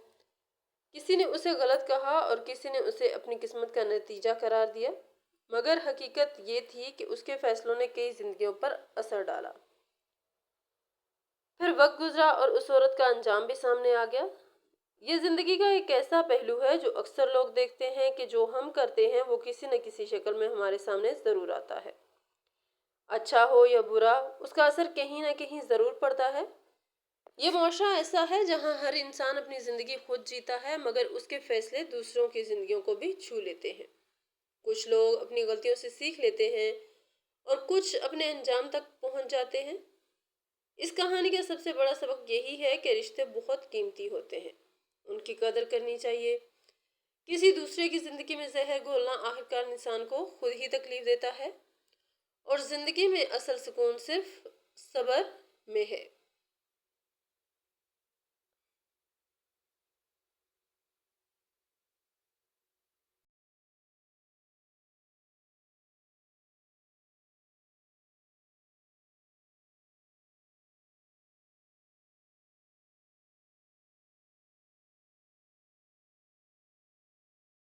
کسی نے اسے غلط کہا اور کسی نے اسے اپنی قسمت کا نتیجہ قرار دیا، مگر حقیقت یہ تھی کہ اس کے فیصلوں نے کئی زندگیوں پر اثر ڈالا۔ پھر وقت گزرا اور اس عورت کا انجام بھی سامنے آ گیا۔ یہ زندگی کا ایک ایسا پہلو ہے جو اکثر لوگ دیکھتے ہیں کہ جو ہم کرتے ہیں وہ کسی نہ کسی شکل میں ہمارے سامنے ضرور آتا ہے۔ اچھا ہو یا برا، اس کا اثر کہیں نہ کہیں ضرور پڑتا ہے۔ یہ معاشرہ ایسا ہے جہاں ہر انسان اپنی زندگی خود جیتا ہے، مگر اس کے فیصلے دوسروں کی زندگیوں کو بھی چھو لیتے ہیں۔ کچھ لوگ اپنی غلطیوں سے سیکھ لیتے ہیں اور کچھ اپنے انجام تک پہنچ جاتے ہیں۔ اس کہانی کا سب سے بڑا سبق یہی ہے کہ رشتے بہت قیمتی ہوتے ہیں، ان کی قدر کرنی چاہیے۔ کسی دوسرے کی زندگی میں زہر گھولنا آخرکار انسان کو خود ہی تکلیف دیتا ہے، اور زندگی میں اصل سکون صرف صبر میں ہے۔